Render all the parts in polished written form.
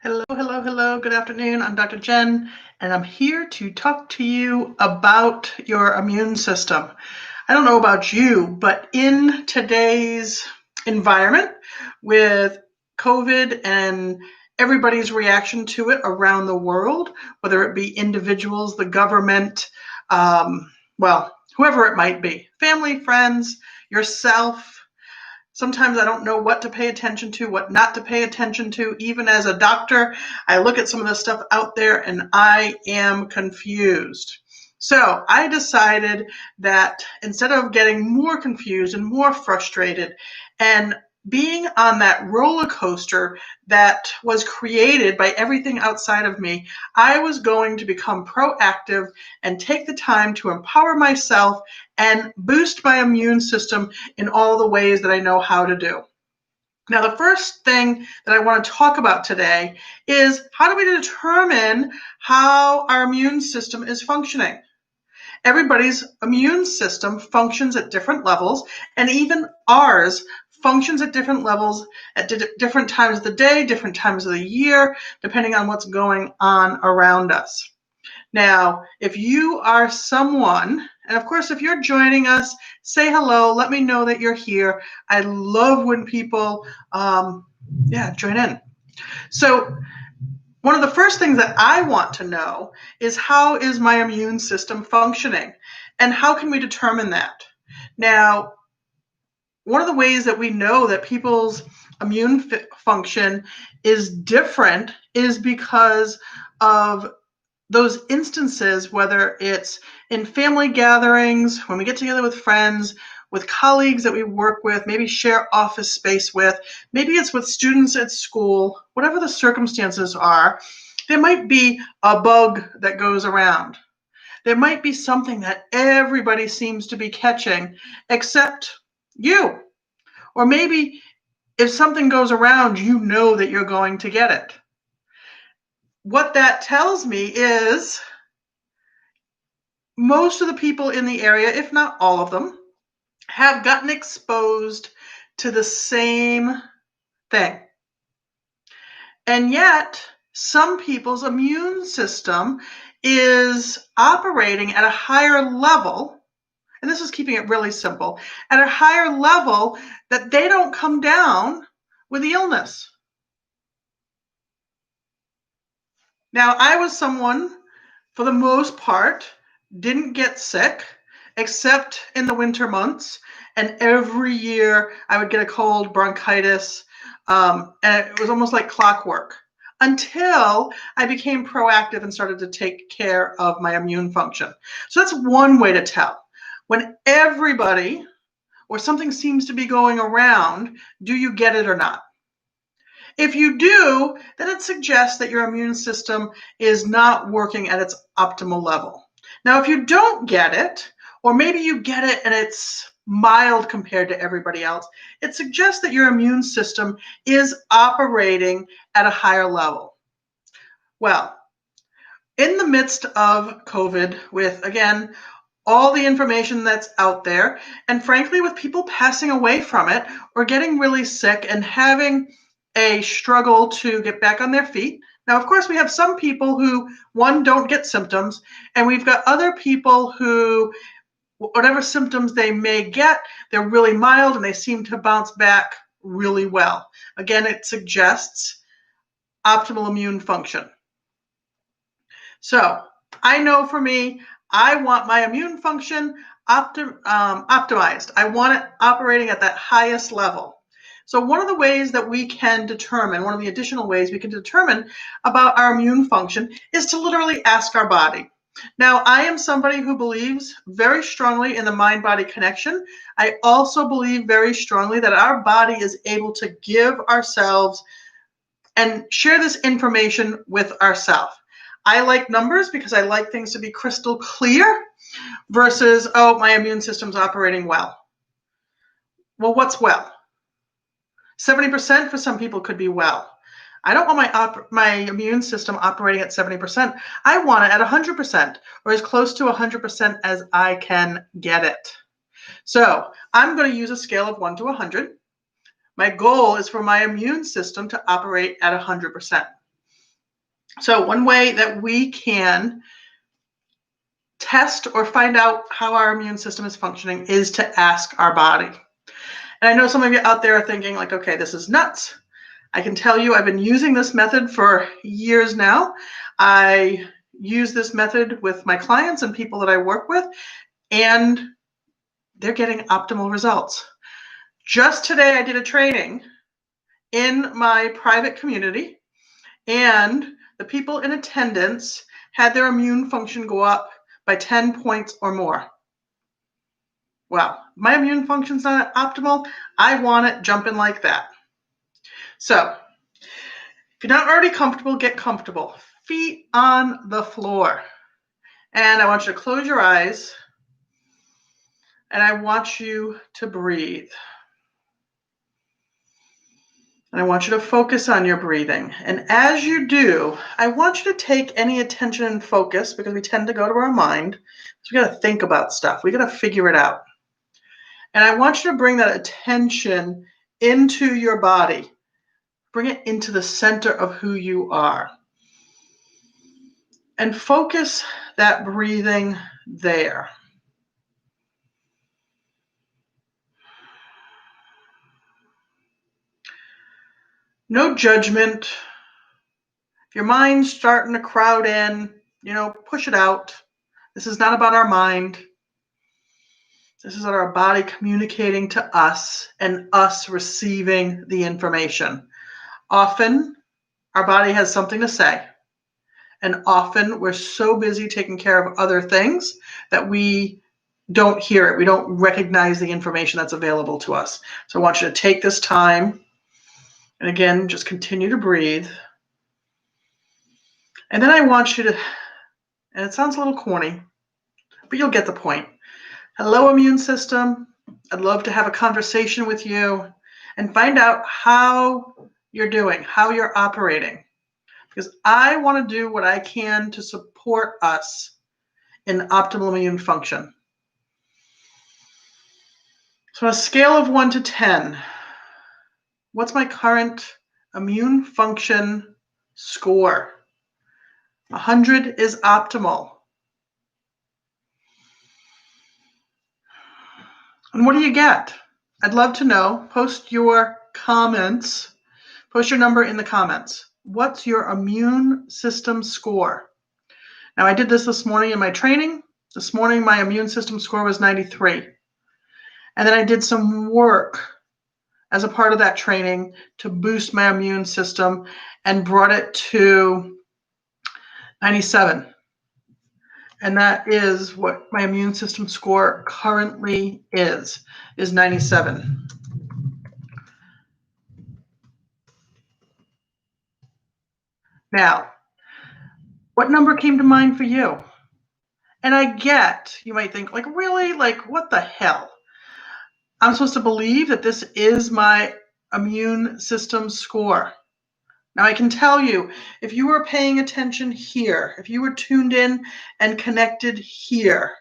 Hello, hello, hello. Good afternoon. I'm Dr. Jen, and I'm here to talk to you about your immune system. I don't know about you, but in today's environment with COVID and everybody's reaction to it around the world, whether it be individuals, the government, whoever it might be, family, friends, yourself. Sometimes I don't know what to pay attention to, what not to pay attention to. Even as a doctor, I look at some of the stuff out there and I am confused. So I decided that instead of getting more confused and more frustrated and being on that roller coaster that was created by everything outside of me, I was going to become proactive and take the time to empower myself and boost my immune system in all the ways that I know how to do. Now, the first thing that I want to talk about today is how do we determine how our immune system is functioning? Everybody's immune system functions at different levels, and even ours functions at different levels at different times of the day, different times of the year, depending on what's going on around us. Now, if you are someone, and of course, if you're joining us, say hello, let me know that you're here. I love when people, join in. So one of the first things that I want to know is how is my immune system functioning? And how can we determine that? Now, one of the ways that we know that people's immune function is different is because of those instances, whether it's in family gatherings, when we get together with friends, with colleagues that we work with, maybe share office space with, maybe it's with students at school, whatever the circumstances are, there might be a bug that goes around. There might be something that everybody seems to be catching except you. Or maybe if something goes around, you know that you're going to get it. What that tells me is most of the people in the area, if not all of them, have gotten exposed to the same thing. And yet, some people's immune system is operating at a higher level, and this is keeping it really simple, at a higher level that they don't come down with the illness. Now, I was someone, for the most part, didn't get sick except in the winter months. And every year I would get a cold, bronchitis, and it was almost like clockwork until I became proactive and started to take care of my immune function. So that's one way to tell. When everybody or something seems to be going around, do you get it or not? If you do, then it suggests that your immune system is not working at its optimal level. Now, if you don't get it, or maybe you get it and it's mild compared to everybody else, it suggests that your immune system is operating at a higher level. Well, in the midst of COVID, with, again, all the information that's out there, and frankly, with people passing away from it or getting really sick and having a struggle to get back on their feet. Now, of course, we have some people who, one, don't get symptoms, and we've got other people who, whatever symptoms they may get, they're really mild and they seem to bounce back really well. Again, it suggests optimal immune function. So I know for me, I want my immune function optimized. I want it operating at that highest level. So one of the ways that we can determine, one of the additional ways we can determine about our immune function is to literally ask our body. Now, I am somebody who believes very strongly in the mind-body connection. I also believe very strongly that our body is able to give ourselves and share this information with ourselves. I like numbers because I like things to be crystal clear versus, oh, my immune system's operating well. Well, what's well? 70% for some people could be well. I don't want my immune system operating at 70%. I want it at 100% or as close to 100% as I can get it. So I'm going to use a scale of 1 to 100. My goal is for my immune system to operate at 100%. So one way that we can test or find out how our immune system is functioning is to ask our body. And I know some of you out there are thinking like, okay, this is nuts. I can tell you I've been using this method for years now. I use this method with my clients and people that I work with, and they're getting optimal results. Just today, I did a training in my private community, and the people in attendance had their immune function go up by 10 points or more. Well, my immune function's not optimal. I want it jumping like that. So, if you're not already comfortable, get comfortable. Feet on the floor. And I want you to close your eyes, and I want you to breathe. And I want you to focus on your breathing. And as you do, I want you to take any attention and focus, because we tend to go to our mind. So we got to think about stuff. We got to figure it out. And I want you to bring that attention into your body. Bring it into the center of who you are. And focus that breathing there. No judgment. If your mind's starting to crowd in, push it out. This is not about our mind. This is our body communicating to us and us receiving the information. Often, our body has something to say. And often, we're so busy taking care of other things that we don't hear it. We don't recognize the information that's available to us. So I want you to take this time. And again, just continue to breathe. And then I want you to, and it sounds a little corny, but you'll get the point. Hello, immune system. I'd love to have a conversation with you and find out how you're doing, how you're operating. Because I want to do what I can to support us in optimal immune function. So on a scale of 1 to 10, what's my current immune function score? 100 is optimal. And what do you get? I'd love to know. Post your comments. Post your number in the comments. What's your immune system score? Now, I did this morning in my training. This morning, my immune system score was 93. And then I did some work as a part of that training to boost my immune system and brought it to 97. And that is what my immune system score currently is 97. Now, what number came to mind for you? And I get, you might think, like, really? Like, what the hell? I'm supposed to believe that this is my immune system score. Now, I can tell you, if you were paying attention here, if you were tuned in and connected here,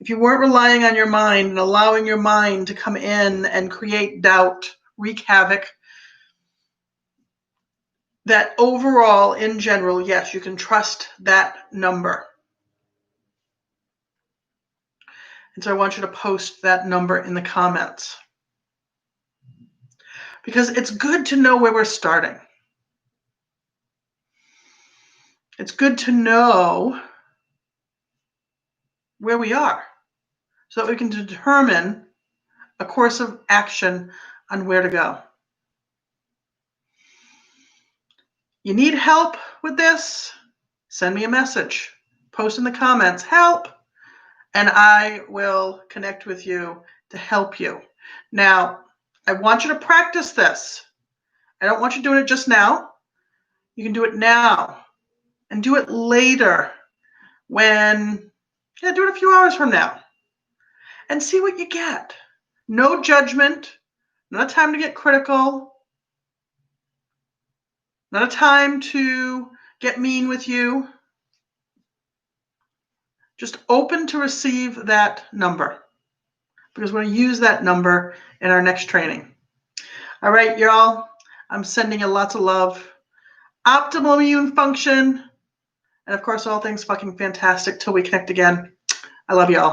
if you weren't relying on your mind and allowing your mind to come in and create doubt, wreak havoc, that overall, in general, yes, you can trust that number. And so I want you to post that number in the comments. Because it's good to know where we're starting. It's good to know where we are so that we can determine a course of action on where to go. You need help with this? Send me a message. Post in the comments, help, and I will connect with you to help you. Now, I want you to practice this. I don't want you doing it just now. You can do it now and do it later do it a few hours from now and see what you get. No judgment, not a time to get critical, not a time to get mean with you. Just open to receive that number, because we're going to use that number in our next training. All right, y'all, I'm sending you lots of love. optimal immune function, and of course, all things fucking fantastic till we connect again. I love you all.